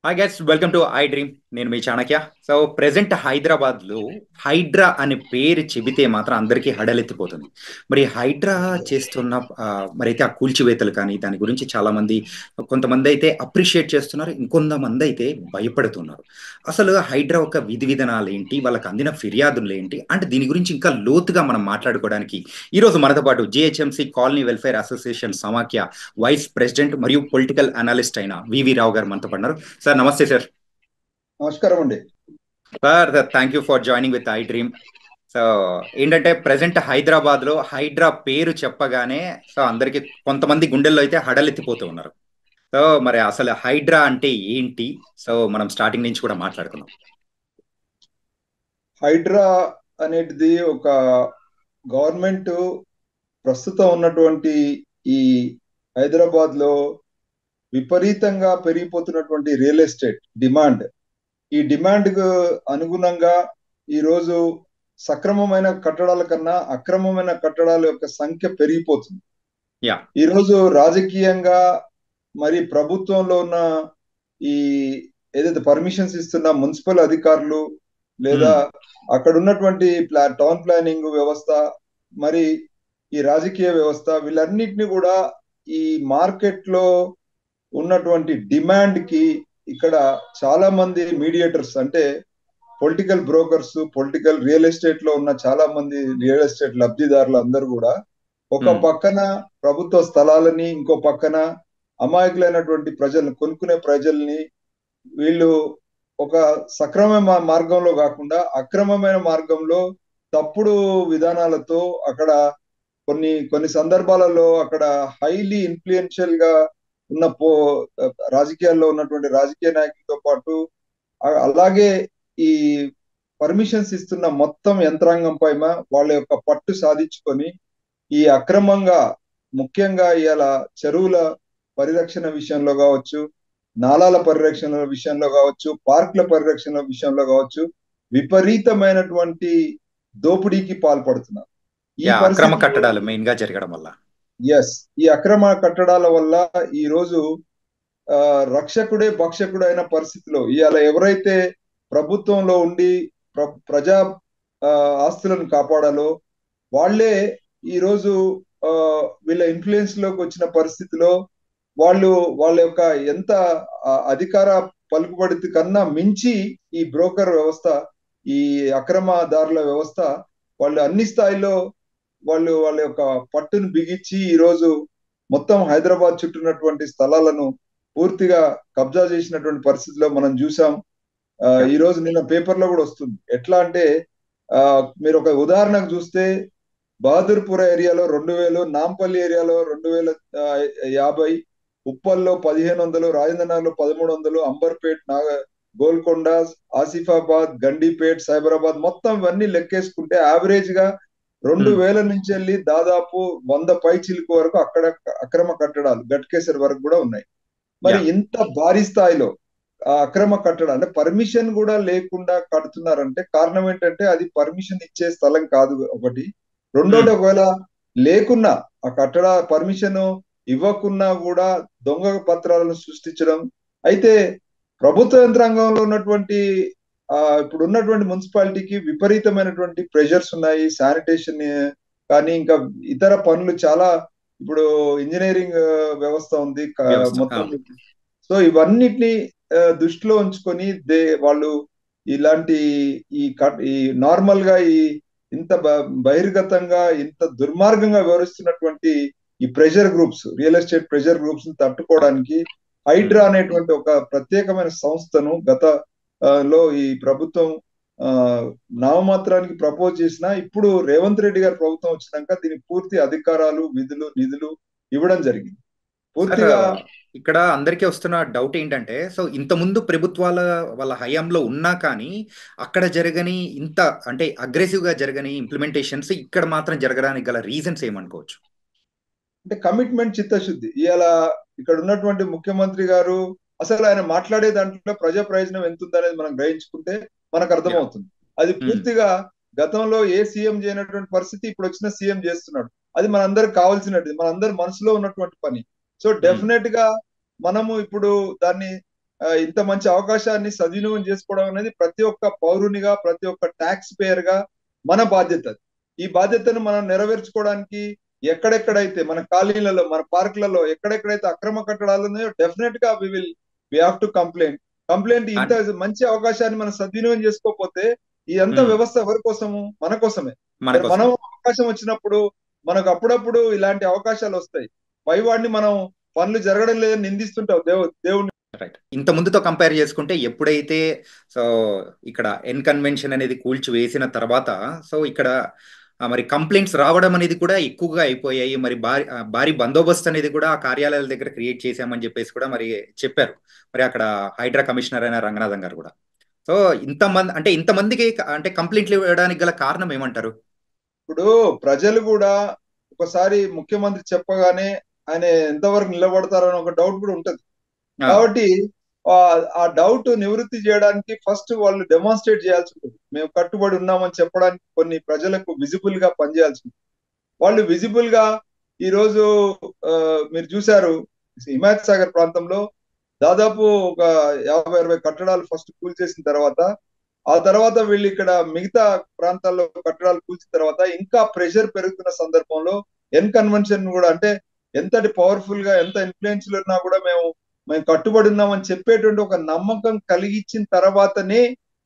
Hi guys, welcome to I dream. నేను మీ Chanakya. So present Hyderabad లో హైడ్రా అనే పేరు చెబితే మాత్రం అందరికీ హడలెత్తిపోతుంది. మరి హైడ్రా చేస్తున్న మరైతే ఆ కూల్చివేతలు కానీ దాని గురించి చాలా మంది, కొంతమంది అయితే అప్రిషియేట్ చేస్తున్నారు, ఇంకొంతమంది అయితే భయపడుతున్నారు. అసలు హైడ్రా ఒక విధి విధానాలు ఏంటి, వాళ్ళకి అందిన ఫిర్యాదులు ఏంటి అంటే దీని గురించి ఇంకా లోతుగా మనం మాట్లాడుకోవడానికి ఈరోజు మనతో పాటు జిహెచ్ఎంసి కాలనీ వెల్ఫేర్ అసోసియేషన్ సమాఖ్య వైస్ ప్రెసిడెంట్ మరియు పొలిటికల్ అనలిస్ట్ అయిన వివి రావు గారు మనతో పడినారు. సార్ నమస్తే సార్. నమస్కారం అండి. Sir thank you for joining with I dream. So ఏంటంటే ప్రజెంట్ హైదరాబాద్ లో హైడ్రా పేరు చెప్పగానే సో అందరికి కొంతమంది గుండెల్లో అయితే హడలెత్తిపోతూ ఉన్నారు. సో మరి అసలు హైడ్రా అంటే ఏంటి? సో మనం స్టార్టింగ్ నుంచి కూడా మాట్లాడుకుందాం. హైడ్రా అనేది ఒక గవర్నమెంట్ ప్రస్తుతం ఉన్నటువంటి ఈ హైదరాబాద్ లో విపరీతంగా పెరిగిపోతున్నటువంటి రియల్ ఎస్టేట్ డిమాండ్, ఈ డిమాండ్ కు అనుగుణంగా ఈరోజు సక్రమమైన కట్టడాల కన్నా అక్రమమైన కట్టడాల యొక్క సంఖ్య పెరిగిపోతుంది. ఈరోజు రాజకీయంగా మరి ప్రభుత్వంలో ఉన్న ఈ ఏదైతే పర్మిషన్స్ ఇస్తున్న మున్సిపల్ అధికారులు లేదా అక్కడ ఉన్నటువంటి టౌన్ ప్లానింగ్ వ్యవస్థ, మరి ఈ రాజకీయ వ్యవస్థ, వీళ్ళన్నిటిని కూడా ఈ మార్కెట్ లో ఉన్నటువంటి డిమాండ్ కి ఇక్కడ చాలా మంది మీడియేటర్స్ అంటే political brokers, political real estate లో ఉన్న చాలా మంది రియల్ ఎస్టేట్ లబ్ధిదారులు అందరూ కూడా ఒక పక్కన ప్రభుత్వ స్థలాలని, ఇంకో పక్కన అమాయకులైనటువంటి ప్రజల్ని, కొనుక్కునే ప్రజల్ని వీళ్ళు ఒక సక్రమమైన మార్గంలో కాకుండా అక్రమమైన మార్గంలో తప్పుడు విధానాలతో అక్కడ కొన్ని సందర్భాలలో అక్కడ హైలీ ఇన్ఫ్లుయెన్షియల్ గా ఉన్న రాజకీయాల్లో ఉన్నటువంటి రాజకీయ నాయకులతో పాటు అలాగే ఈ పర్మిషన్స్ ఇస్తున్న మొత్తం యంత్రాంగం పైన వాళ్ళ యొక్క పట్టు సాధించుకొని ఈ అక్రమంగా, ముఖ్యంగా ఇవాళ చెరువుల పరిరక్షణ విషయంలో కావచ్చు, నాలాల పరిరక్షణ విషయంలో కావచ్చు, పార్కుల పరిరక్షణ విషయంలో కావచ్చు, విపరీతమైనటువంటి దోపిడీకి పాల్పడుతున్నారు. ఈ అక్రమ కట్టడాలు మెయిన్ గా జరగడం వల్ల ఈ అక్రమ కట్టడాల వల్ల ఈ రోజు రక్షకుడే భక్షకుడు అయిన పరిస్థితిలో ఇవాళ ఎవరైతే ప్రభుత్వంలో ఉండి ప్రజా ఆస్తులను కాపాడాలో వాళ్లే ఈరోజు వీళ్ళ ఇన్ఫ్లుయెన్స్ లోకి వచ్చిన పరిస్థితిలో వాళ్ళ యొక్క ఎంత అధికార పలుకుబడి కన్నా మించి ఈ బ్రోకర్ వ్యవస్థ, ఈ అక్రమదారుల వ్యవస్థ వాళ్ళు అన్ని స్థాయిలో వాళ్ళ యొక్క పట్టును బిగించి ఈరోజు మొత్తం హైదరాబాద్ చుట్టూన్నటువంటి స్థలాలను పూర్తిగా కబ్జా చేసినటువంటి పరిస్థితిలో మనం చూసాం. ఈ రోజు నిన్న పేపర్ లో కూడా వస్తుంది. ఎట్లా అంటే మీరు ఒక ఉదాహరణకు చూస్తే బహదూర్పుర ఏరియాలో 2000, నాంపల్లి ఏరియాలో 2050, ఉప్పల్లో 1500, రాజేంద్రనగర్ లో 1300, అంబర్పేట్, గోల్కొండ, ఆసిఫాబాద్, గండిపేట్, సైబరాబాద్ మొత్తం ఇవన్నీ లెక్కేసుకుంటే యావరేజ్ గా 2000 నుంచి వెళ్ళి దాదాపు 100 పై చిలుకు వరకు అక్కడ అక్రమ కట్టడాలు గట్కేసర్ వరకు కూడా ఉన్నాయి. మరి ఇంత భారీ స్థాయిలో అక్రమ కట్టడాలు అంటే పర్మిషన్ కూడా లేకుండా కడుతున్నారంటే కారణం ఏంటంటే అది పర్మిషన్ ఇచ్చే స్థలం కాదు ఒకటి. రెండోది, ఒకవేళ లేకున్నా ఆ కట్టడ పర్మిషన్ ఇవ్వకున్నా కూడా దొంగ పత్రాలను సృష్టించడం. అయితే ప్రభుత్వ యంత్రాంగంలో ఉన్నటువంటి ఇప్పుడు ఉన్నటువంటి మున్సిపాలిటీకి విపరీతమైనటువంటి ప్రెషర్స్ ఉన్నాయి. శానిటేషన్ కానీ ఇంకా ఇతర పనులు చాలా, ఇప్పుడు ఇంజనీరింగ్ వ్యవస్థ ఉంది మొత్తం. సో ఇవన్నిటిని దృష్టిలో ఉంచుకొని వాళ్ళు ఇలాంటి ఈ నార్మల్ గా ఇంత బహిర్గతంగా ఇంత దుర్మార్గంగా వ్యవహరిస్తున్నటువంటి ఈ pressure groups, real estate pressure groups ని తట్టుకోవడానికి హైడ్రా అనేటువంటి ఒక ప్రత్యేకమైన సంస్థను లో ఈ ప్రభుత్వం నామమాత్రానికి ప్రపోజ్ చేసిన, ఇప్పుడు రేవంత్ రెడ్డి గారి ప్రభుత్వం వచ్చినాక దీనికి పూర్తి అధికారాలు, విధులు, నిధులు ఇవ్వడం జరిగింది. పూర్తిగా ఇక్కడ అందరికీ వస్తున్న డౌట్ ఏంటంటే, సో ఇంత ముందు ప్రభుత్వాల వాళ్ళ హయాంలో ఉన్నా కానీ అక్కడ జరగని ఇంత అంటే అగ్రెసివ్ గా జరగని ఇంప్లిమెంటేషన్స్ ఇక్కడ మాత్రం జరగడానికి గల రీజన్స్ ఏమనుకోవచ్చు? అంటే కమిట్మెంట్, చిత్తశుద్ధి. ఇవాళ ఇక్కడ ఉన్నటువంటి ముఖ్యమంత్రి గారు అసలు ఆయన మాట్లాడే దాంట్లో ప్రజా ప్రయోజనం ఎంత ఉందనేది మనం గ్రహించుకుంటే మనకు అర్థమవుతుంది. అది పూర్తిగా గతంలో ఏ సీఎం చేయనటువంటి పరిస్థితి ఇప్పుడు వచ్చిన సీఎం చేస్తున్నాడు. అది మనందరికి కావాల్సినది, మనందరి మనసులో ఉన్నటువంటి పని. సో ఉమ్, డెఫినెట్ గా మనము ఇప్పుడు దాన్ని ఇంత మంచి అవకాశాన్ని సద్వినియోగం చేసుకోవడం అనేది ప్రతి ఒక్క పౌరునిగా, ప్రతి ఒక్క ట్యాక్స్ పేయర్ గా మన బాధ్యత అది. ఈ బాధ్యతను మనం నెరవేర్చుకోవడానికి ఎక్కడెక్కడైతే మన కాలనీలలో, మన పార్కులలో ఎక్కడెక్కడైతే అక్రమ కట్టడాలు ఉన్నాయో డెఫినెట్ గా వి హావ్ టు కంప్లైంట్. ఇంత అన్- మంచి అవకాశాన్ని మనం సద్వినియోగం చేసుకోకపోతే ఈ అంత ఉమ్, వ్యవస్థ ఎవరి కోసము? మన కోసమే. మన మరి మనం కోసమే. అవకాశం వచ్చినప్పుడు మనకు అప్పుడప్పుడు ఇలాంటి అవకాశాలు వస్తాయి. పైవాడిని మనం పనులు జరగడం లేదని నిందిస్తుంటావు దేవుడిని. రైట్. ఇంత ముందుతో కంపేర్ చేసుకుంటే ఎప్పుడైతే సో ఇక్కడ ఎన్ కన్వెన్షన్ అనేది కూల్చివేసిన తర్వాత సో ఇక్కడ మరి కంప్లైంట్స్ రావడం అనేది కూడా ఎక్కువగా అయిపోయాయి. మరి భారీ బందోబస్తు అనేది కూడా ఆ కార్యాలయాల దగ్గర క్రియేట్ చేశామని చెప్పేసి కూడా మరి చెప్పారు. మరి అక్కడ హైడ్రా కమిషనర్ అయిన రంగనాథన్ గారు కూడా. సో ఇంతమంది అంటే ఇంతమందికి అంటే కంప్లైంట్లు ఇవ్వడానికి గల కారణం ఏమంటారు? ఇప్పుడు ప్రజలు కూడా ఒకసారి ముఖ్యమంత్రి చెప్పగానే ఆయన ఎంతవరకు నిలబడతారని ఒక డౌట్ కూడా ఉంటది. ఆ, కాబట్టి ఆ ఆ డౌట్ నివృత్తి చేయడానికి ఫస్ట్ వాళ్ళు డెమాన్స్ట్రేట్ చేయాల్సి ఉంటుంది. మేము కట్టుబడి ఉన్నామని చెప్పడానికి కొన్ని ప్రజలకు విజిబుల్ గా పనిచేయాల్సి ఉంటుంది. వాళ్ళు విజిబుల్ గా ఈ రోజు ఆ, మీరు చూశారు హిమాయత్ సాగర్ ప్రాంతంలో దాదాపు ఒక 50-60 కట్టడాలు ఫస్ట్ కూల్చేసిన తర్వాత, ఆ తర్వాత వీళ్ళు ఇక్కడ మిగతా ప్రాంతాల్లో కట్టడాలు కూల్చిన తర్వాత ఇంకా ప్రెషర్ పెరుగుతున్న సందర్భంలో ఎన్ కన్వెన్షన్ కూడా, అంటే ఎంతటి పవర్ఫుల్ గా ఎంత ఇన్ఫ్లుయెన్స్ ఉన్నా కూడా మేము కట్టుబడి ఉన్నామని చెప్పేటువంటి ఒక నమ్మకం కలిగించిన తర్వాతనే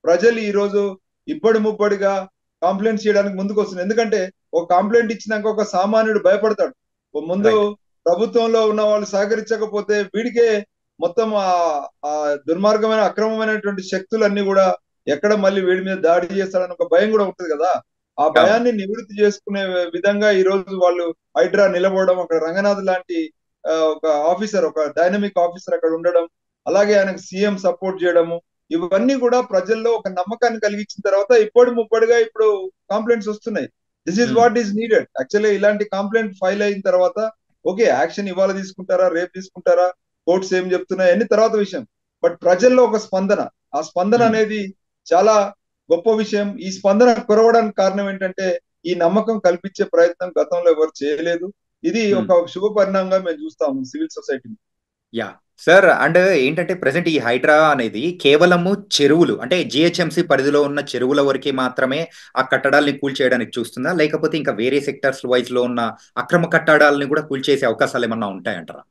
ప్రజలు ఈ రోజు ఇబ్బడి ముబ్బడిగా కంప్లైంట్ చేయడానికి ముందుకు వస్తున్నారు. ఎందుకంటే ఒక కంప్లైంట్ ఇచ్చినాక ఒక సామాన్యుడు భయపడతాడు. ముందు రైట్. ప్రభుత్వంలో ఉన్న వాళ్ళు సహకరించకపోతే వీడికే మొత్తం ఆ దుర్మార్గమైన అక్రమమైనటువంటి శక్తులన్నీ కూడా ఎక్కడ మళ్ళీ వీడి మీద దాడి చేస్తాడని ఒక భయం కూడా ఉంటుంది కదా. ఆ అవును. భయాన్ని నివృత్తి చేసుకునే విధంగా ఈ రోజు వాళ్ళు హైడ్రా నిలబడడం, అక్కడ రంగనాథ్ లాంటి ఒక ఆఫీసర్, ఒక డైనమిక్ ఆఫీసర్ అక్కడ ఉండడం, అలాగే ఆయనకు సీఎం సపోర్ట్ చేయడము, ఇవన్నీ కూడా ప్రజల్లో ఒక నమ్మకాన్ని కలిగించిన తర్వాత ఇప్పటి ముప్పటిగా ఇప్పుడు కంప్లైంట్స్ వస్తున్నాయి. This is um, what is needed. Actually ఇలాంటి కంప్లైంట్ ఫైల్ అయిన తర్వాత ఓకే, యాక్షన్ ఇవాళ తీసుకుంటారా, రేపు తీసుకుంటారా, కోర్ట్స్ ఏం చెప్తున్నాయి అన్ని తర్వాత విషయం. బట్ ప్రజల్లో ఒక స్పందన, ఆ స్పందన ఉమ్, అనేది చాలా గొప్ప విషయం. ఈ స్పందన కురవడానికి కారణం ఏంటంటే ఈ నమ్మకం కల్పించే ప్రయత్నం గతంలో ఎవరు చేయలేదు. ఇది ఉమ్. ఒక శుభ పరిణామంగా మేము చూస్తాము సివిల్ సొసైటీని. Yeah sir. అండ్ ఏంటంటే ప్రజెంట్ ఈ హైడ్రా అనేది కేవలము చెరువులు అంటే జిహెచ్ఎంసి పరిధిలో ఉన్న చెరువుల వరకే మాత్రమే ఆ కట్టడాల్ని కూల్చేయడానికి చూస్తుందా, లేకపోతే ఇంకా వేరే సెక్టర్స్ వైజ్ లో ఉన్న అక్రమ కట్టడాలని కూడా కూల్చేసే అవకాశాలు ఏమన్నా ఉంటాయంటారా?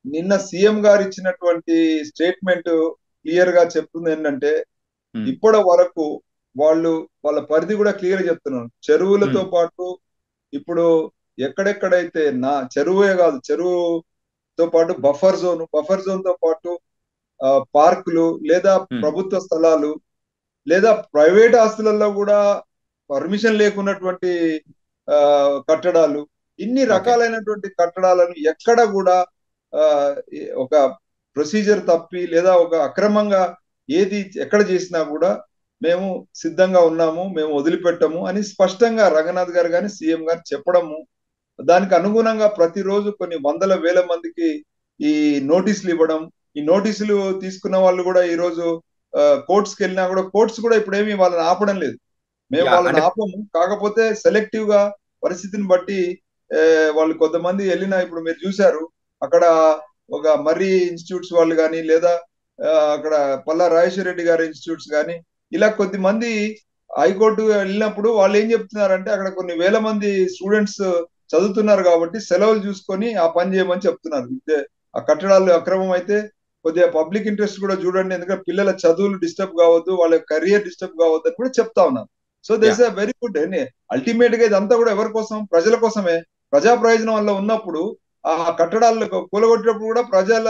నిన్న సీఎం గారు ఇచ్చినటువంటి స్టేట్మెంట్ క్లియర్ గా చెప్తుంది ఏంటంటే ఉమ్, ఇప్పటి వరకు వాళ్ళ పరిధి కూడా క్లియర్ చెప్తున్నారు. చెరువులతో ఉమ్, పాటు ఇప్పుడు ఎక్కడెక్కడైతే నా చెరువే కాదు, చెరువుతో పాటు బఫర్ జోన్ తో పాటు పార్కులు లేదా ఉమ్. ప్రభుత్వ స్థలాలు లేదా ప్రైవేట్ ఆస్తులలో కూడా పర్మిషన్ లేకున్నటువంటి ఆ కట్టడాలు, ఇన్ని ఓకే. రకాలైనటువంటి కట్టడాలను ఎక్కడ కూడా ఆ ఒక ప్రొసీజర్ తప్పి లేదా ఒక అక్రమంగా ఏది ఎక్కడ చేసినా కూడా మేము సిద్ధంగా ఉన్నాము, మేము వదిలిపెట్టము అని స్పష్టంగా రంగనాథ్ గారు కానీ సీఎం గారు చెప్పడము, దానికి అనుగుణంగా ప్రతిరోజు కొన్ని వందల వేల మందికి ఈ నోటీసులు ఇవ్వడం, ఈ నోటీసులు తీసుకున్న వాళ్ళు కూడా ఈ రోజు కోర్ట్స్కి వెళ్ళినా కూడా కోర్ట్స్ కూడా ఇప్పుడేమి వాళ్ళని ఆపడం లేదు. మేము యా వాళ్ళని అంటే ఆపము, కాకపోతే సెలెక్టివ్ గా పరిస్థితిని బట్టి ఆ, వాళ్ళు కొంతమంది వెళ్ళినా ఇప్పుడు మీరు చూశారు అక్కడ ఒక మర్రి ఇన్స్టిట్యూట్స్ వాళ్ళు కానీ లేదా అక్కడ పల్లా రాజేశ్వర రెడ్డి గారి ఇన్స్టిట్యూట్స్ కానీ ఇలా కొద్దిమంది హైకోర్టు వెళ్ళినప్పుడు వాళ్ళు ఏం చెప్తున్నారంటే అక్కడ కొన్ని వేల మంది స్టూడెంట్స్ చదువుతున్నారు కాబట్టి సెలవులు చూసుకొని ఆ పని చేయమని చెప్తున్నారు. ఆ కట్టడాలు అక్రమం అయితే కొద్దిగా పబ్లిక్ ఇంట్రెస్ట్ కూడా చూడండి, ఎందుకంటే పిల్లల చదువులు డిస్టర్బ్ కావద్దు, వాళ్ళ కెరియర్ డిస్టర్బ్ కావద్దు అని కూడా చెప్తా ఉన్నారు. So yeah this very good. Ultimate గా ఇదంతా కూడా ఎవరి కోసం? ప్రజల కోసమే. ప్రజా ప్రయోజనం వల్ల ఉన్నప్పుడు ఆ కట్టడాలు కూలగొట్టినప్పుడు కూడా ప్రజల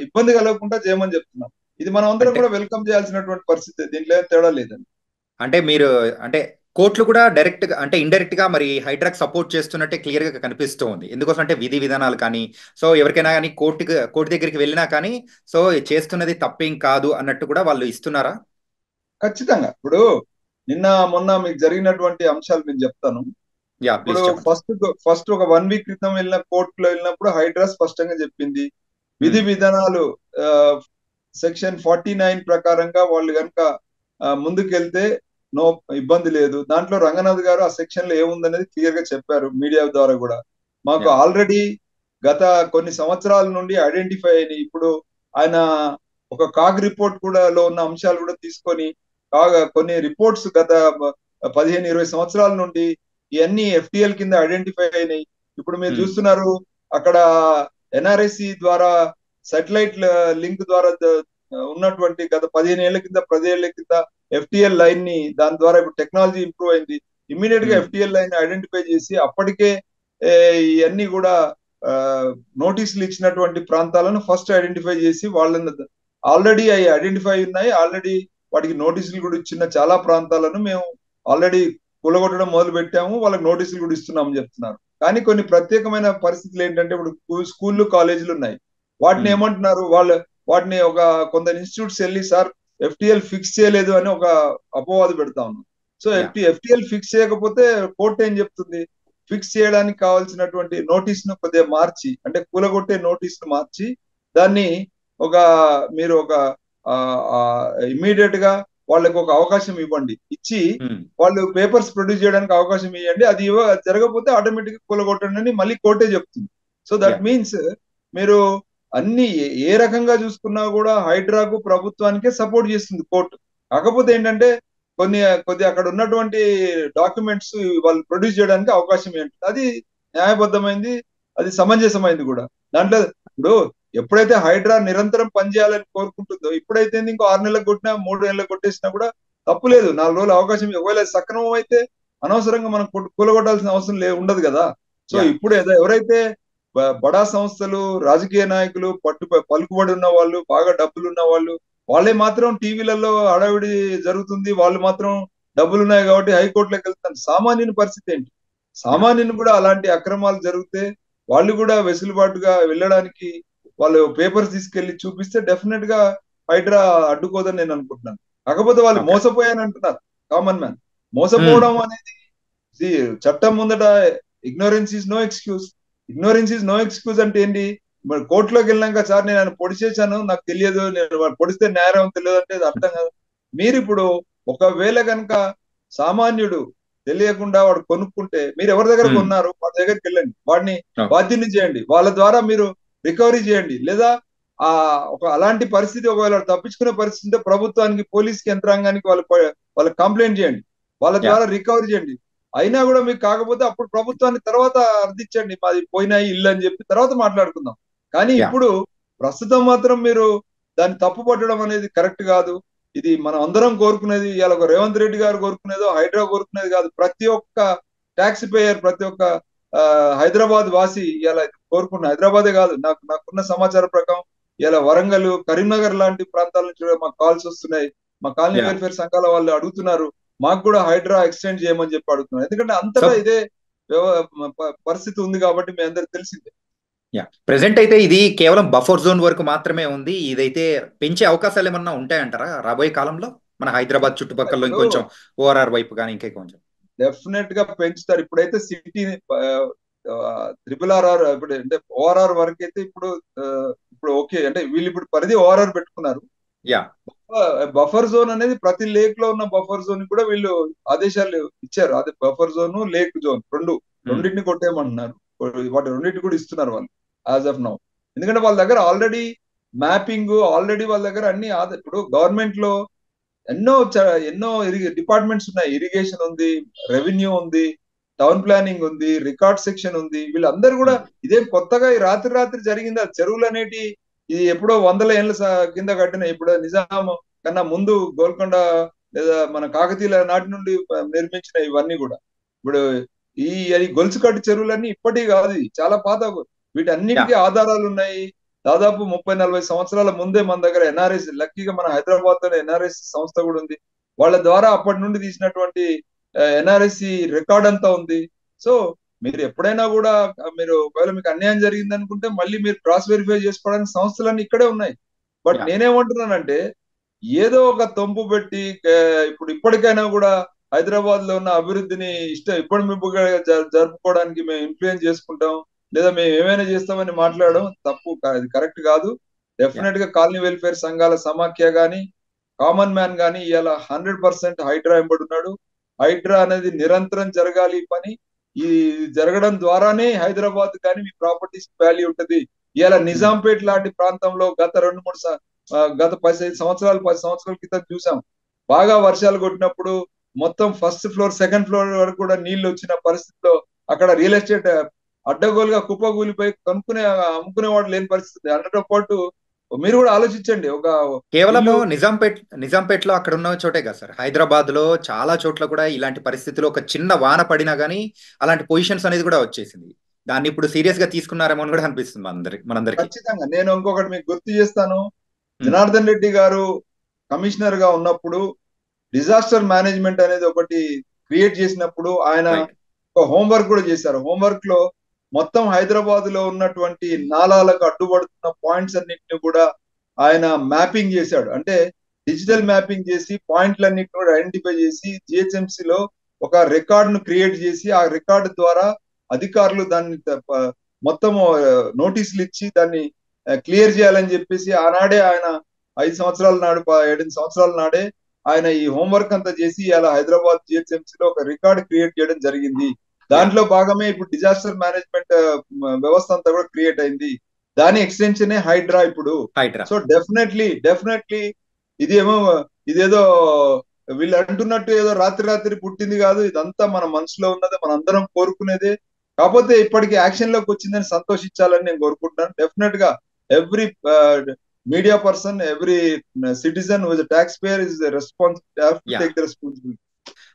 ఇబ్బంది కలగకుండా చేయమని చెప్తున్నాం. ఇది మనం అందరం అంటే కూడా వెల్కమ్ చేయాల్సినటువంటి పరిస్థితి, దీంట్లో ఏం తేడా లేదండి. అంటే మీరు అంటే కోర్టులు కూడా డైరెక్ట్ గా అంటే ఇండైరెక్ట్ గా మరి హైడ్రాక్ సపోర్ట్ చేస్తున్నట్టే క్లియర్ గా కనిపిస్తూ ఉంది. ఎందుకోసం అంటే విధి విధానాలు కానీ సో ఎవరికైనా కానీ కోర్టు దగ్గరికి వెళ్ళినా కానీ సో చేస్తున్నది తప్పేం కాదు అన్నట్టు కూడా వాళ్ళు ఇస్తున్నారా? ఖచ్చితంగా. ఇప్పుడు నిన్న మొన్న మీకు జరిగినటువంటి అంశాలు నేను చెప్తాను. యా ఇప్పుడు ప్లీజ్ చెప్పండి సార్. ఫస్ట్ ఒక 1 వీక్ క్రితం వెళ్ళిన కోర్టులో వెళ్ళినప్పుడు హైడ్రా స్పష్టంగా చెప్పింది విధి ఉమ్, విధానాలు సెక్షన్ 49 ప్రకారంగా వాళ్ళు కనుక ముందుకెళ్తే నో ఇబ్బంది లేదు. దాంట్లో రంగనాథ్ గారు ఆ సెక్షన్ లో ఏముందనేది క్లియర్ గా చెప్పారు మీడియా ద్వారా కూడా. మాకు Yeah. ఆల్రెడీ గత కొన్ని సంవత్సరాల నుండి ఐడెంటిఫై అయినాయి. ఇప్పుడు ఆయన ఒక కాగ్ రిపోర్ట్ కూడా లో ఉన్న అంశాలు కూడా తీసుకొని కొన్ని రిపోర్ట్స్ గత 15-20 సంవత్సరాల నుండి ఇవన్నీ ఎఫ్టిఎల్ కింద ఐడెంటిఫై అయినాయి. ఇప్పుడు మీరు Hmm. చూస్తున్నారు అక్కడ ఎన్ఆర్ఎస్సి ద్వారా సాటిలైట్ లింక్ ద్వారా ఉన్నటువంటి గత 15 ఏళ్ల కింద 10 ఏళ్ల కింద ఎఫ్టిఎల్ లైన్ ని దాని ద్వారా ఇప్పుడు టెక్నాలజీ ఇంప్రూవ్ అయింది. ఇమ్మీడియట్ గా Hmm. ఎఫ్టిఎల్ లైన్ ఐడెంటిఫై చేసి అప్పటికే ఇవన్నీ కూడా నోటీసులు ఇచ్చినటువంటి ప్రాంతాలను ఫస్ట్ ఐడెంటిఫై చేసి వాళ్ళని ఆల్రెడీ అవి ఐడెంటిఫై ఉన్నాయి. ఆల్రెడీ వాటికి నోటీసులు కూడా ఇచ్చిన చాలా ప్రాంతాలను మేము ఆల్రెడీ కూలగొట్టడం మొదలు పెట్టాము. వాళ్ళకి నోటీసులు కూడా ఇస్తున్నామని చెప్తున్నారు. కానీ కొన్ని ప్రత్యేకమైన పరిస్థితులు ఏంటంటే ఇప్పుడు స్కూళ్ళు కాలేజీలు ఉన్నాయి. వాటిని Hmm. ఏమంటున్నారు వాటిని కొందరు ఇన్స్టిట్యూట్స్ వెళ్ళి సార్ ఎఫ్టిఎల్ ఫిక్స్ చేయలేదు అని ఒక అపవాదు పెడతా ఉన్నాం. So Yeah. ఎఫ్టిఎల్ ఫిక్స్ చేయకపోతే కోర్టు ఏం చెప్తుంది? ఫిక్స్ చేయడానికి కావాల్సినటువంటి నోటీస్ ను కొద్దిగా మార్చి, అంటే కూలగొట్టే నోటీస్ ను మార్చి దాన్ని ఒక మీరు ఒక ఇమ్మీడియట్ గా వాళ్ళకి ఒక అవకాశం ఇవ్వండి, ఇచ్చి Hmm. వాళ్ళు పేపర్స్ ప్రొడ్యూస్ చేయడానికి అవకాశం ఇవ్వండి. అది జరగకపోతే ఆటోమేటిక్ గా కూలగొట్టండి అని మళ్ళీ కోర్టే చెప్తుంది. So that Yeah. మీన్స్ మీరు అన్ని ఏ రకంగా చూసుకున్నా కూడా హైడ్రాకు ప్రభుత్వానికే సపోర్ట్ చేస్తుంది కోర్టు. కాకపోతే ఏంటంటే కొద్ది అక్కడ ఉన్నటువంటి డాక్యుమెంట్స్ వాళ్ళు ప్రొడ్యూస్ చేయడానికి అవకాశం ఏంటి, అది న్యాయబద్ధమైంది, అది సమంజసమైంది కూడా. దాంట్లో ఇప్పుడు ఎప్పుడైతే హైడ్రా నిరంతరం పనిచేయాలని కోరుకుంటుందో, ఇప్పుడైతే ఇంకో 6 నెలలకు కొట్టినా 3 నెలలకు కొట్టేసినా కూడా తప్పు లేదు. 4 రోజులు అవకాశం, ఒకవేళ సక్రమం అయితే అనవసరంగా మనం కూలగొట్టాల్సిన అవసరం ఉండదు కదా. So Yeah. ఇప్పుడు ఎవరైతే బడా సంస్థలు, రాజకీయ నాయకులు, పలుకుబడి ఉన్న వాళ్ళు, బాగా డబ్బులు ఉన్న వాళ్ళు, వాళ్ళే మాత్రం టీవీలలో హడావిడి జరుగుతుంది, వాళ్ళు మాత్రం డబ్బులు ఉన్నాయి కాబట్టి హైకోర్టులోకి వెళ్తారు. సామాన్యుని పరిస్థితి ఏంటి? Yeah. సామాన్యుని కూడా అలాంటి అక్రమాలు జరిగితే వాళ్ళు కూడా వెసులుబాటుగా వెళ్ళడానికి వాళ్ళు పేపర్స్ తీసుకెళ్లి చూపిస్తే డెఫినెట్ గా హైడ్రా అడ్డుకోదని నేను అనుకుంటున్నాను. కాకపోతే వాళ్ళు Okay. మోసపోయాని అంటున్నారు కామన్ మ్యాన్. Hmm. మోసపోవడం అనేది చట్టం ముందట ignorance is no excuse. Ignorance is no excuse అంటే ఏంటి? మరి కోర్టులోకి వెళ్ళాక సార్ నేను ఆయన పొడిచేశాను, నాకు తెలియదు, నేను పొడిస్తే న్యాయం తెలియదు అంటే అర్థం కాదు. మీరు ఇప్పుడు ఒకవేళ కనుక సామాన్యుడు తెలియకుండా వాడు కొనుక్కుంటే మీరు ఎవరి దగ్గర Hmm. కొన్నారు వాళ్ళ దగ్గరికి వెళ్ళండి, వాడిని Okay. బాధ్యుని చేయండి, వాళ్ళ ద్వారా మీరు రికవరీ చేయండి. లేదా ఆ అలాంటి పరిస్థితి ఒకవేళ తప్పించుకునే పరిస్థితి ఉంటే ప్రభుత్వానికి, పోలీస్ యంత్రాంగానికి వాళ్ళకి కంప్లైంట్ చేయండి, వాళ్ళ Yeah. ద్వారా రికవరీ చేయండి. అయినా కూడా మీకు కాకపోతే అప్పుడు ప్రభుత్వాన్ని తర్వాత అర్థించండి, మాది పోయినాయి ఇల్లు అని చెప్పి తర్వాత మాట్లాడుకుందాం. కానీ Yeah. ఇప్పుడు ప్రస్తుతం మాత్రం మీరు దాన్ని తప్పు పట్టడం అనేది కరెక్ట్ కాదు. ఇది మనం అందరం కోరుకునేది, ఇవాళ ఒక రేవంత్ రెడ్డి గారు కోరుకునేదో హైడ్రా కోరుకునేది కాదు. ప్రతి ఒక్క ట్యాక్స్ పేయర్, ప్రతి ఒక్క హైదరాబాద్ వాసి ఇలా కోరుకున్న, హైదరాబాదే కాదు, నాకున్న సమాచారం ప్రకారం ఇలా వరంగల్, కరీంనగర్ లాంటి ప్రాంతాల నుంచి కూడా మాకు కాల్స్ వస్తున్నాయి. మా కాలనీ Yeah. వెల్ఫేర్ సంఘాల వాళ్ళు అడుగుతున్నారు, మాకు కూడా హైడ్రా ఎక్స్టెండ్ చేయమని చెప్పి అడుగుతున్నారు. ఎందుకంటే అంతటా So, ఇదే పరిస్థితి ఉంది కాబట్టి మీ అందరికి తెలిసిందే. యా, ప్రెసెంట్ అయితే ఇది కేవలం బఫర్ జోన్ వరకు మాత్రమే ఉంది. ఇదైతే పెంచే అవకాశాలు ఏమన్నా ఉంటాయంటారా రాబోయే కాలంలో మన హైదరాబాద్ చుట్టుపక్కల ఇప్పుడు ఇంకొంచెం ఓఆర్ఆర్ వైపు కానీ ఇంకా కొంచెం? డెఫినెట్ గా పెంచుతారు. ఇప్పుడైతే సిటీని RRR ఇప్పుడు అంటే ఓఆర్ఆర్ వరకు అయితే ఇప్పుడు ఓకే, అంటే వీళ్ళు ఇప్పుడు పరిధి ఓఆర్ఆర్ పెట్టుకున్నారు. యా. బఫర్ జోన్ అనేది ప్రతి లేక్ లో ఉన్న బఫర్ జోన్ కూడా వీళ్ళు ఆదేశాలు ఇచ్చారు. అదే బఫర్ జోన్, లేక్ జోన్ రెండింటిని కొట్టేయమంటున్నారు. వాటి రెండింటిని కూడా ఇస్తున్నారు వాళ్ళు యాజ్ ఆఫ్ నౌ. ఎందుకంటే వాళ్ళ దగ్గర ఆల్రెడీ మ్యాపింగ్, ఆల్రెడీ వాళ్ళ దగ్గర అన్ని ఇప్పుడు గవర్నమెంట్ లో ఎన్నో డిపార్ట్మెంట్స్ ఉన్నాయి. ఇరిగేషన్ ఉంది, రెవెన్యూ ఉంది, టౌన్ ప్లానింగ్ ఉంది, రికార్డ్ సెక్షన్ ఉంది. వీళ్ళందరూ కూడా ఇదేం కొత్తగా ఈ రాత్రి జరిగిందా? చెరువులు అనేటి ఇది ఎప్పుడో 100 ఏళ్ళ కింద కట్టిన, ఇప్పుడు నిజాం కన్నా ముందు గోల్కొండ లేదా మన కాకతీయుల నాటి నుండి నిర్మించిన ఇవన్నీ కూడా ఇప్పుడు ఈ గొలుసు కట్టు చెరువులన్నీ ఇప్పటివి కాదు, చాలా పాత. వీటన్నిటికీ ఆధారాలు ఉన్నాయి. దాదాపు 30-40 సంవత్సరాల ముందే మన దగ్గర ఎన్ఆర్ఎస్, లక్కీగా మన హైదరాబాద్ లో ఎన్ఆర్ఎస్ సంస్థ కూడా ఉంది. వాళ్ళ ద్వారా అప్పటి నుండి తీసినటువంటి ఎన్ఆర్ఎస్సి రికార్డ్ అంతా ఉంది. సో మీరు ఎప్పుడైనా కూడా మీరు ఒకవేళ మీకు అన్యాయం జరిగింది అనుకుంటే మళ్ళీ మీరు క్రాస్ వెరిఫై చేసుకోవడానికి సంస్థలన్నీ ఇక్కడే ఉన్నాయి. బట్ నేనేమంటున్నానంటే ఏదో ఒక తొంపు పెట్టి ఇప్పటికైనా కూడా హైదరాబాద్ లో ఉన్న అభివృద్ధిని ఇప్పటిమిప్పుగా జరుపుకోవడానికి మేము ఇన్ఫ్లుయెన్స్ చేసుకుంటాం, లేదా మేము ఏమైనా చేస్తామని మాట్లాడడం తప్పు, అది కరెక్ట్ కాదు. డెఫినెట్ గా కాలనీ వెల్ఫేర్ సంఘాల సమాఖ్య గాని, కామన్ మ్యాన్ గాని ఇలా 100% హైడ్రా ఎంబడున్నాడు. హైడ్రా అనేది నిరంతరం జరగాలి ఈ పని. ఈ జరగడం ద్వారానే హైదరాబాద్ కానీ మీ ప్రాపర్టీస్ వాల్యూ ఉంటది. ఇలా నిజాంపేట్ లాంటి ప్రాంతంలో గత 10 సంవత్సరాల క్రితం చూసాం. బాగా వర్షాలు కొట్టినప్పుడు మొత్తం ఫస్ట్ ఫ్లోర్ సెకండ్ ఫ్లోర్ వరకు కూడా నీళ్లు వచ్చిన పరిస్థితిలో అక్కడ రియల్ ఎస్టేట్ అడ్డగోలుగా కుప్పకూలిపోయి అమ్ముకునేవాడు లేని పరిస్థితి. అందుతో పాటు మీరు కూడా ఆలోచించండి, ఒక కేవలము ఇల్లు నిజాంపేట్లో అక్కడ ఉన్న చోటే కదా సార్, హైదరాబాద్ లో చాలా చోట్ల కూడా ఇలాంటి పరిస్థితుల్లో ఒక చిన్న వాన పడినా గానీ అలాంటి పొజిషన్స్ అనేది కూడా వచ్చేసింది. దాన్ని ఇప్పుడు సీరియస్ గా తీసుకున్నారేమో అని కూడా అనిపిస్తుంది మనందరికి. ఖచ్చితంగా. నేను ఇంకొకటి మీకు గుర్తు చేస్తాను. జనార్దన్ రెడ్డి గారు కమిషనర్ గా ఉన్నప్పుడు డిజాస్టర్ మేనేజ్మెంట్ అనేది ఒకటి క్రియేట్ చేసినప్పుడు ఆయన రైట్. ఒక హోంవర్క్ కూడా చేశారు. హోంవర్క్ లో మొత్తం హైదరాబాద్ లో ఉన్నటువంటి నాలాలకు అడ్డుపడుతున్న పాయింట్స్ అన్నింటిని కూడా ఆయన మ్యాపింగ్ చేశాడు. అంటే డిజిటల్ మ్యాపింగ్ చేసి పాయింట్లన్నింటిని కూడా ఐడెంటిఫై చేసి జిహెచ్ఎంసి లో ఒక రికార్డును క్రియేట్ చేసి ఆ రికార్డు ద్వారా అధికారులు దాన్ని మొత్తం నోటీసులు ఇచ్చి దాన్ని క్లియర్ చేయాలని చెప్పేసి ఆనాడే ఆయన 5 సంవత్సరాల నాడు 7 సంవత్సరాల నాడే ఆయన ఈ హోంవర్క్ అంతా చేసి ఇలా హైదరాబాద్ జిహెచ్ఎంసీ లో ఒక రికార్డ్ క్రియేట్ చేయడం జరిగింది. దాంట్లో భాగమే ఇప్పుడు డిజాస్టర్ మేనేజ్మెంట్ వ్యవస్థ అంతా కూడా క్రియేట్ అయింది. దాని ఎక్స్టెన్షనే హైడ్రా ఇప్పుడు. హైడ్రా. సో డెఫినెట్లీ ఇదేమో ఇదేదో వీళ్ళు అంటున్నట్టు ఏదో రాత్రి పుట్టింది కాదు. ఇదంతా మన మనసులో ఉన్నదే, మన అందరం కోరుకునేదే. కాకపోతే ఇప్పటికి యాక్షన్ లోకి వచ్చిందని సంతోషించాలని నేను కోరుకుంటున్నాను. డెఫినెట్ గా every media person, every citizen who is tax payer is responsible take the responsibility.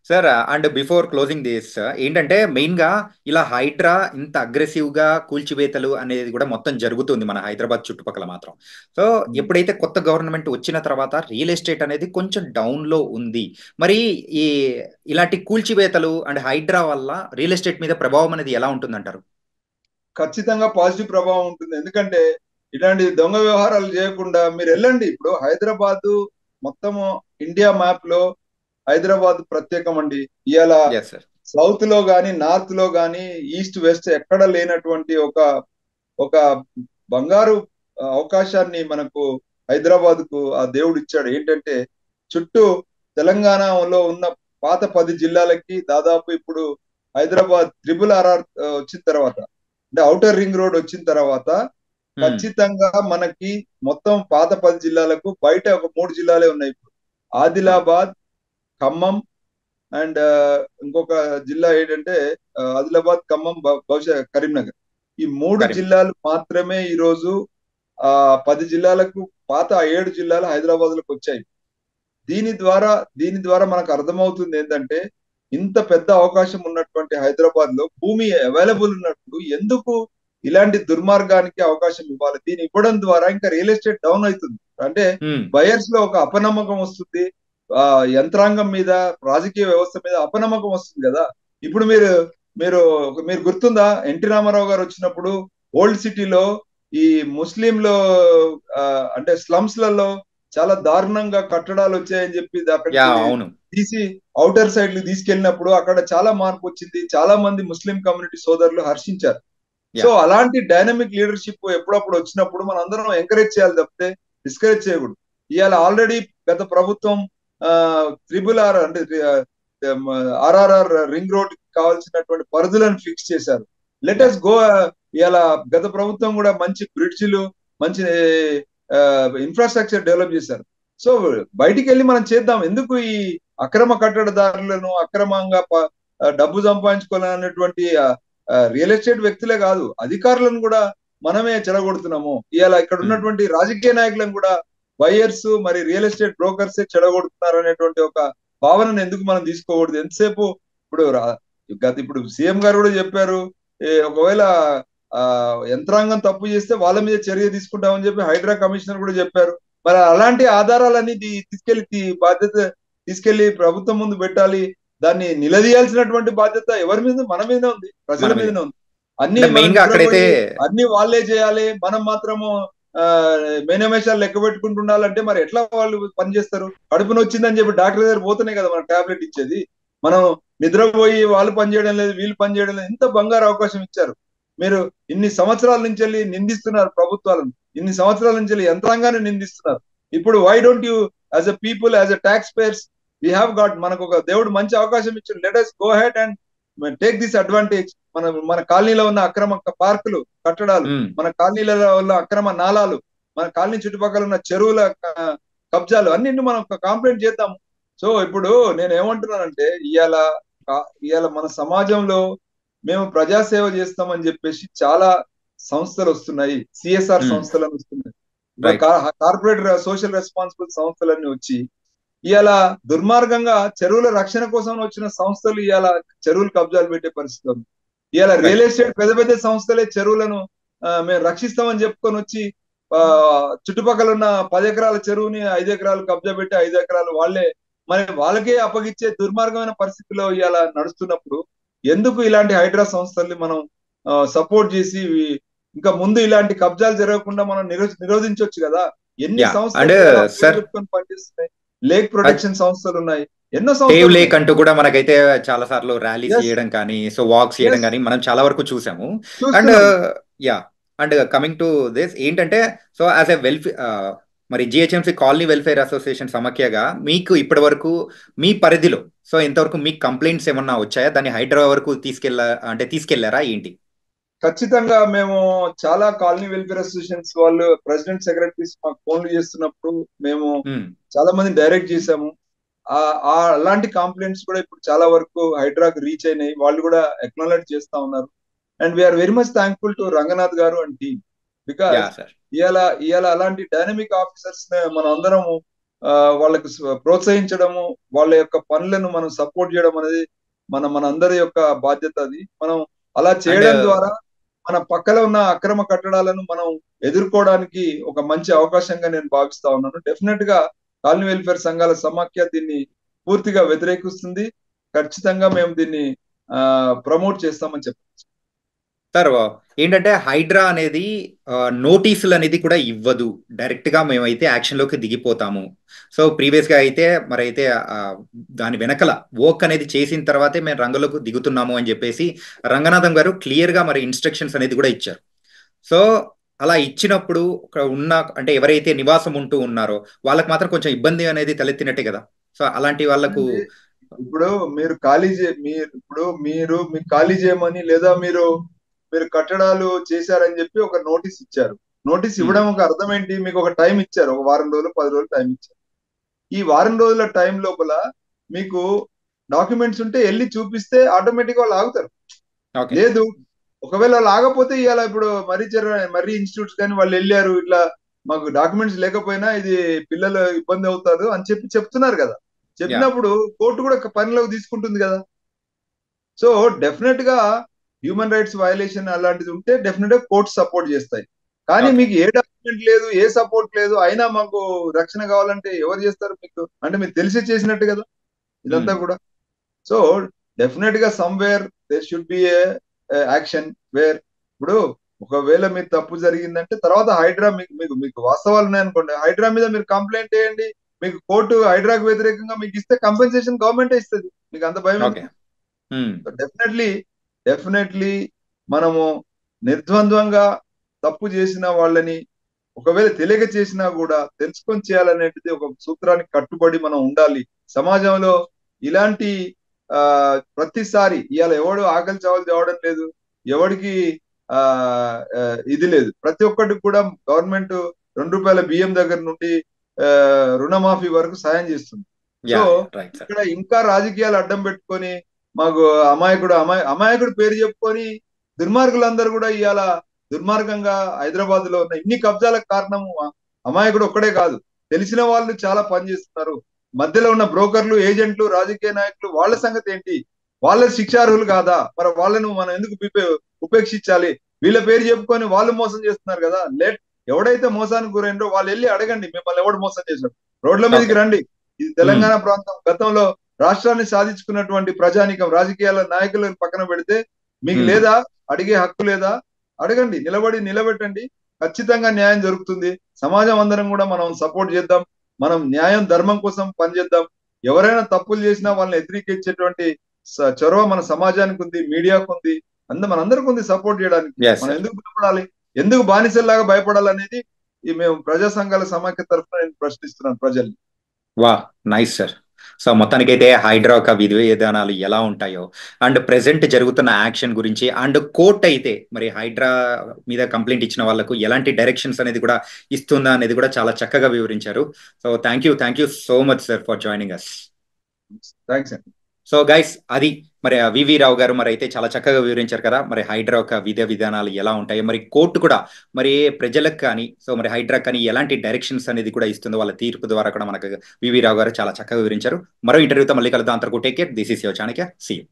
Sir, and before closing this, ఏంటంటే మెయిన్ గా ఇలా హైడ్రా ఇంత అగ్రెసివ్ గా కూల్చివేతలు అనేది కూడా మొత్తం జరుగుతుంది మన హైదరాబాద్ చుట్టుపక్కల మాత్రం. సో ఎప్పుడైతే కొత్త గవర్నమెంట్ వచ్చిన తర్వాత రియల్ ఎస్టేట్ అనేది కొంచెం డౌన్ లో ఉంది. మరి ఈ ఇలాంటి కూల్చివేతలు అండ్ హైడ్రా వల్ల రియల్ ఎస్టేట్ మీద ప్రభావం అనేది ఎలా ఉంటుందంటారు? ఖచ్చితంగా పాజిటివ్ ప్రభావం ఉంటుంది. ఎందుకంటే ఇలాంటి దొంగ వ్యవహారాలు చేయకుండా మీరు వెళ్ళండి. ఇప్పుడు హైదరాబాద్ మొత్తము ఇండియా మ్యాప్ లో హైదరాబాద్ ప్రత్యేకం అండి. ఇవాళ సౌత్ లో గాని, నార్త్ లో గాని, ఈస్ట్ వెస్ట్ ఎక్కడ లేనటువంటి ఒక బంగారు అవకాశాన్ని మనకు హైదరాబాద్ కు ఆ దేవుడు ఇచ్చాడు. ఏంటంటే చుట్టూ తెలంగాణలో ఉన్న పాత 10 జిల్లాలకి దాదాపు ఇప్పుడు హైదరాబాద్ RRR వచ్చిన తర్వాత, అంటే ఔటర్ రింగ్ రోడ్ వచ్చిన తర్వాత ఖచ్చితంగా మనకి మొత్తం పాత 10 జిల్లాలకు బయట ఒక 3 జిల్లాలే ఉన్నాయి. ఇప్పుడు ఆదిలాబాద్, ఖమ్మం అండ్ ఇంకొక జిల్లా ఏంటంటే ఆదిలాబాద్, ఖమ్మం, బహుశా కరీంనగర్. ఈ 3 జిల్లాలు మాత్రమే ఈ రోజు 10 జిల్లాలకు పాత 7 జిల్లాలు హైదరాబాద్ లకు వచ్చాయి. దీని ద్వారా మనకు అర్థమవుతుంది ఏంటంటే ఇంత పెద్ద అవకాశం ఉన్నటువంటి హైదరాబాద్ లో భూమి అవైలబుల్ ఉన్నప్పుడు ఎందుకు ఇలాంటి దుర్మార్గానికి అవకాశం ఇవ్వాలి? దీన్ని ఇవ్వడం ద్వారా ఇంకా రియల్ ఎస్టేట్ డౌన్ అవుతుంది. అంటే బయర్స్ లో ఒక అపనమ్మకం వస్తుంది, యంత్రాంగం మీద, రాజకీయ వ్యవస్థ మీద అపనమ్మకం వస్తుంది కదా. ఇప్పుడు మీరు గుర్తుందా, ఎన్టీ రామారావు గారు వచ్చినప్పుడు ఓల్డ్ సిటీలో ఈ ముస్లింలో అంటే స్లమ్స్ లలో చాలా దారుణంగా కట్టడాలు వచ్చాయని చెప్పి అక్కడికి తీసి ఔటర్ సైడ్ లు తీసుకెళ్ళినప్పుడు అక్కడ చాలా మార్పు వచ్చింది. చాలా మంది ముస్లిం కమ్యూనిటీ సోదరులు హర్షించారు. సో అలాంటి డైనమిక్ లీడర్షిప్ ఎప్పుడప్పుడు వచ్చినప్పుడు మనం అందరం ఎంకరేజ్ చేయాలి తప్పితే డిస్కరేజ్ చేయకూడదు. ఇవాళ ఆల్రెడీ గత ప్రభుత్వం RRR అంటే RRR రింగ్ రోడ్ కావాల్సినటువంటి పరిధులను ఫిక్స్ చేశారు. Let us go. ఇవాళ గత ప్రభుత్వం కూడా మంచి బ్రిడ్జిలు, మంచి ఇన్ఫ్రాస్ట్రక్చర్ డెవలప్ చేశారు. సో బయటికి వెళ్ళి మనం చేద్దాం. ఎందుకు ఈ అక్రమ కట్టడదారులను, అక్రమంగా డబ్బు సంపాదించుకోవాలనేటువంటి రియల్ ఎస్టేట్ వ్యక్తులే కాదు, అధికారులను కూడా మనమే చెడగొడుతున్నాము. ఇవాళ ఇక్కడ ఉన్నటువంటి రాజకీయ నాయకులను కూడా బయర్స్ మరి రియల్ ఎస్టేట్ బ్రోకర్సే చెడగొడుతున్నారు అనేటువంటి ఒక భావనను ఎందుకు మనం తీసుకోకూడదు? ఎంతసేపు ఇప్పుడు సీఎం గారు కూడా చెప్పారు, ఒకవేళ యంత్రాంగం తప్పు చేస్తే వాళ్ళ మీద చర్య తీసుకుంటామని చెప్పి హైడ్రా కమిషనర్ కూడా చెప్పారు. మరి అలాంటి ఆధారాలన్నీ తీసుకెళ్లి ప్రభుత్వం ముందు పెట్టాలి. దాన్ని నిలదీయాల్సినటువంటి బాధ్యత ఎవరి మీద? మన మీదనే ఉంది, ప్రజల మీదనే ఉంది. అన్ని వాళ్ళే చేయాలి, మనం మాత్రము మేనమేషాలు లెక్క పెట్టుకుంటుండాలంటే మరి ఎట్లా వాళ్ళు పనిచేస్తారు? కడుపున వచ్చిందని చెప్పి డాక్టర్ దగ్గర పోతేనే కదా మన టాబ్లెట్ ఇచ్చేది. మనం నిద్రపోయి వాళ్ళు పనిచేయడం లేదు, వీళ్ళు పనిచేయడం లేదు. ఎంత బంగారు అవకాశం ఇచ్చారు. మీరు ఇన్ని సంవత్సరాల నుంచి వెళ్ళి నిందిస్తున్నారు ప్రభుత్వాలను, ఇన్ని సంవత్సరాల నుంచి వెళ్ళి యంత్రాంగాన్ని నిందిస్తున్నారు. ఇప్పుడు why don't you as a people, as a tax payers, we have got, మనకు ఒక దేవుడు మంచి అవకాశం ఇచ్చాడు. Let us go head and take this advantage. మన కాలనీలో ఉన్న అక్రమ పార్కులు, కట్టడాలు, ఉమ్, మన కాలనీలలో ఉన్న అక్రమ నాలాలు, మన కాలనీ చుట్టుపక్కల ఉన్న చెరువుల కబ్జాలు అన్నింటిని మనం కాంప్లైంట్ చేద్దాం. సో ఇప్పుడు నేను ఏమంటున్నానంటే, ఇవాళ మన సమాజంలో మేము ప్రజాసేవ చేస్తామని చెప్పేసి చాలా సంస్థలు వస్తున్నాయి, సిఎస్ఆర్ ఉమ్, సంస్థలను వస్తున్నాయి, ఇప్పుడు రైట్. కార్పొరేట్ సోషల్ రెస్పాన్సిబుల్ సంస్థలన్నీ వచ్చి ఇవాళ దుర్మార్గంగా చెరువుల రక్షణ కోసం వచ్చిన సంస్థలు ఇవాళ చెరువులు కబ్జాలు పెట్టే పరిస్థితి ఉంది. ఇవాళ రియల్ రైట్. ఎస్టేట్ పెద్ద పెద్ద సంస్థలే చెరువులను మేము రక్షిస్తామని చెప్పుకొని వచ్చి ఆ చుట్టుపక్కల ఉన్న 10 ఎకరాల చెరువుని 5 ఎకరాలు కబ్జా పెట్టి 5 ఎకరాలు మరి వాళ్ళకే అప్పగిచ్చే దుర్మార్గమైన పరిస్థితిలో ఇవాళ నడుస్తున్నప్పుడు ఎందుకు ఇలాంటి హైడ్రా సంస్థల్ని మనం సపోర్ట్ చేసి ఇంకా ముందు ఇలాంటి కబ్జాలు జరగకుండా మనం నిరోధించవచ్చు కదా. ఎన్ని యా సంస్థలు అండ్ ఇవాళ పేరు సార్, చెప్పుకొని పనిచేస్తున్నాయి. లేక్ ప్రొటెక్షన్ సంస్థలు ఉన్నాయి, ఎన్నో సేవ్ సంస్థలు లేక్ ఉన్నాయి. అంటూ కూడా మనకైతే చాలా సార్లు ర్యాలీస్ ఎస్, చేయడం కానీ, సో వాక్స్ చేయడం ఎస్, కానీ మనం చాలా వరకు చూసాము. అండ్ చూస్తున్నాం. Yeah and coming to this ఏంటంటే, సో యాజ్ ఎ వెల్ఫేర్, మరి జిహెచ్ఎంసి కాలనీ వెల్ఫేర్ అసోసియేషన్ సమాఖ్యగా మీకు ఇప్పటి వరకు మీ పరిధిలో సో ఇంతవరకు మీకు కంప్లైంట్స్ ఏమన్నా వచ్చాయా? దాన్ని హైదరాబాద్ వరకు తీసుకెళ్లారా ఏంటి? ఖచ్చితంగా మేము చాలా కాలనీ వెల్ఫేర్ అసోసియేషన్స్ వాళ్ళు ప్రెసిడెంట్ సెక్రటరీస్ మాకు ఫోన్లు చేస్తున్నప్పుడు మేము ఉమ్, చాలా మందిని డైరెక్ట్ చేశాము. అలాంటి కంప్లైంట్స్ కూడా ఇప్పుడు చాలా వరకు హైడ్రాకు రీచ్ అయినాయి, వాళ్ళు కూడా అక్నాలెడ్జ్ చేస్తా ఉన్నారు. And we are very much thankful to Ranganath గారు and team, yeah because sir. ఇవాళ అలాంటి డైనమిక్ ఆఫీసర్స్ మనం అందరము వాళ్ళకు ప్రోత్సహించడము, వాళ్ళ యొక్క పనులను మనం సపోర్ట్ చేయడం అనేది మన అందరి యొక్క బాధ్యత. అది మనం అలా అండ్ చేయడం ద్వారా మన పక్కన ఉన్న అక్రమ కట్టడాలను మనం ఎదుర్కోవడానికి ఒక మంచి అవకాశంగా నేను భావిస్తా ఉన్నాను. డెఫినెట్ గా కాలనీ వెల్ఫేర్ సంఘాల సమాఖ్య దీన్ని పూర్తిగా వ్యతిరేకిస్తుంది. ఖచ్చితంగా మేము దీన్ని ప్రమోట్ చేస్తామని చెప్పచ్చు. సార్, ఏంటంటే హైడ్రా అనేది నోటీసులు అనేది కూడా ఇవ్వదు, డైరెక్ట్ గా మేమైతే యాక్షన్ లోకి దిగిపోతాము. సో ప్రీవియస్ గా అయితే మరి అయితే దాని వెనకల వర్క్ అనేది చేసిన తర్వాతే మేము రంగంలోకి దిగుతున్నాము అని చెప్పేసి రంగనాథం గారు క్లియర్ గా మరి ఇన్స్ట్రక్షన్స్ అనేది కూడా ఇచ్చారు. సో అలా ఇచ్చినప్పుడు ఉన్న అంటే ఎవరైతే నివాసం ఉంటూ ఉన్నారో వాళ్ళకి మాత్రం కొంచెం ఇబ్బంది అనేది తలెత్తినట్టే కదా. సో అలాంటి వాళ్ళకు ఇప్పుడు మీరు మీకు ఖాళీ చేయమని లేదా మీరు కట్టడాలు చేశారని చెప్పి ఒక నోటీస్ ఇచ్చారు. నోటీస్ ఇవ్వడం ఒక అర్థం ఏంటి? మీకు ఒక టైం ఇచ్చారు, ఒక వారం రోజులు 10 రోజులు టైం ఇచ్చారు. ఈ వారం రోజుల టైం లోపల మీకు డాక్యుమెంట్స్ ఉంటే వెళ్ళి చూపిస్తే ఆటోమేటిక్ వాళ్ళు ఆగుతారు. లేదు, ఒకవేళ వాళ్ళు ఆగపోతే ఇవాళ ఇప్పుడు మర్రి ఇన్స్టిట్యూట్స్ కానీ వాళ్ళు వెళ్ళారు, ఇట్లా మాకు డాక్యుమెంట్స్ లేకపోయినా ఇది పిల్లలు ఇబ్బంది అవుతారు అని చెప్తున్నారు కదా. చెప్పినప్పుడు కోర్టు కూడా పనిలోకి తీసుకుంటుంది కదా. సో డెఫినెట్ గా హ్యూమన్ రైట్స్ వయలేషన్ అలాంటిది ఉంటే డెఫినెట్ గా కోర్టు సపోర్ట్ చేస్తాయి. కానీ మీకు ఏ డాక్యుమెంట్ లేదు, ఏ సపోర్ట్ లేదు, అయినా మాకు రక్షణ కావాలంటే ఎవరు చేస్తారు? మీకు అంటే మీరు తెలిసి చేసినట్టు కదా ఇదంతా కూడా. సో డెఫినెట్ గా somewhere there should be a action where. ఇప్పుడు ఒకవేళ మీరు తప్పు జరిగిందంటే తర్వాత హైడ్రా మీకు వాస్తవాలు ఉన్నాయనుకోండి, హైడ్రా మీద మీరు కంప్లైంట్ చేయండి, మీకు కోర్టు హైడ్రాకు వ్యతిరేకంగా మీకు ఇస్తే కంపెన్సేషన్ గవర్నమెంటే ఇస్తుంది. మీకు అంత భయం ఎందుకు? డెఫినెట్లీ మనము నిర్ద్వంద్వంగా తప్పు చేసిన వాళ్ళని ఒకవేళ తెలియక చేసినా కూడా తెలుసుకొని చేయాలనేది ఒక సూత్రానికి కట్టుబడి మనం ఉండాలి. సమాజంలో ఇలాంటి ప్రతిసారి ఇవాళ ఎవడు ఆకలి చావలు తేవడం లేదు, ఎవడికి ఇది లేదు. ప్రతి ఒక్కటికి కూడా గవర్నమెంట్ ₹2 బియ్యం దగ్గర నుండి రుణమాఫీ వరకు సాయం చేస్తుంది. సో ఇక్కడ ఇంకా రాజకీయాలు అడ్డం పెట్టుకొని మాకు అమాయకుడు పేరు చెప్పుకొని దుర్మార్గులందరూ కూడా ఇవాళ దుర్మార్గంగా హైదరాబాద్ లో ఉన్న ఇన్ని కబ్జాలకు కారణం అమాయకుడు ఒక్కడే కాదు, తెలిసిన వాళ్ళు చాలా పనిచేస్తున్నారు. మధ్యలో ఉన్న బ్రోకర్లు, ఏజెంట్లు, రాజకీయ నాయకులు, వాళ్ళ సంగతి ఏంటి? వాళ్ళ శిక్షార్హులు కాదా? మరి వాళ్ళను మనం ఎందుకు ఉపేక్షించాలి? వీళ్ళ పేరు చెప్పుకొని వాళ్ళు మోసం చేస్తున్నారు కదా. ఎవడైతే మోసానికి గురైందో వాళ్ళు వెళ్ళి అడగండి, మిమ్మల్ని ఎవడు మోసం చేశాడు, రోడ్ల మీదకి రండి. ఇది తెలంగాణ ప్రాంతం. గతంలో రాష్ట్రాన్ని సాధించుకున్నటువంటి ప్రజానికం, రాజకీయాల నాయకులను పక్కన పెడితే మీకు లేదా అడిగే హక్కు లేదా? అడగండి, నిలబెట్టండి, ఖచ్చితంగా న్యాయం జరుగుతుంది. సమాజం అందరం కూడా మనం సపోర్ట్ చేద్దాం, మనం న్యాయం ధర్మం కోసం పనిచేద్దాం. ఎవరైనా తప్పులు చేసినా వాళ్ళని ఎదిరించేటువంటి చొరవ మన సమాజానికి ఉంది, మీడియాకు ఉంది, మనందరికీ ఉంది సపోర్ట్ చేయడానికి. మనం ఎందుకు భయపడాలి, ఎందుకు బానిసల్లాగా భయపడాలి అనేది మేము ప్రజా సంఘాల సమాఖ్య తరఫున నేను ప్రశ్నిస్తున్నాను ప్రజల్ని. వా నైస్ సార్. సో మొత్తానికైతే హైడ్రా యొక్క విధి విధానాలు ఎలా ఉంటాయో అండ్ ప్రెసెంట్ జరుగుతున్న యాక్షన్ గురించి అండ్ కోర్ట్ అయితే మరి హైడ్రా మీద కంప్లైంట్ ఇచ్చిన వాళ్ళకు ఎలాంటి డైరెక్షన్స్ అనేది కూడా ఇస్తుందా అనేది కూడా చాలా చక్కగా వివరించారు. So thank you so much sir for joining us. Thanks అండి. సో గైస్ అది మరి వివి రావు గారు మరి అయితే చాలా చక్కగా వివరించారు కదా మరి హైడ్రా యొక్క విధి విధానాలు ఎలా ఉంటాయో మరి కోర్టు కూడా మరి ప్రజలకు కానీ సో మరి హైడ్రా కానీ ఎలాంటి డైరెక్షన్స్ అనేది కూడా ఇస్తుందో వాళ్ళ తీర్పు ద్వారా కూడా మనకు వివి రావు గారు చాలా చక్కగా వివరించారు. మరో ఇంటర్వ్యూతో మళ్ళీ కలుద్దాం. అంతకు take care. This is your Chanakya. See you.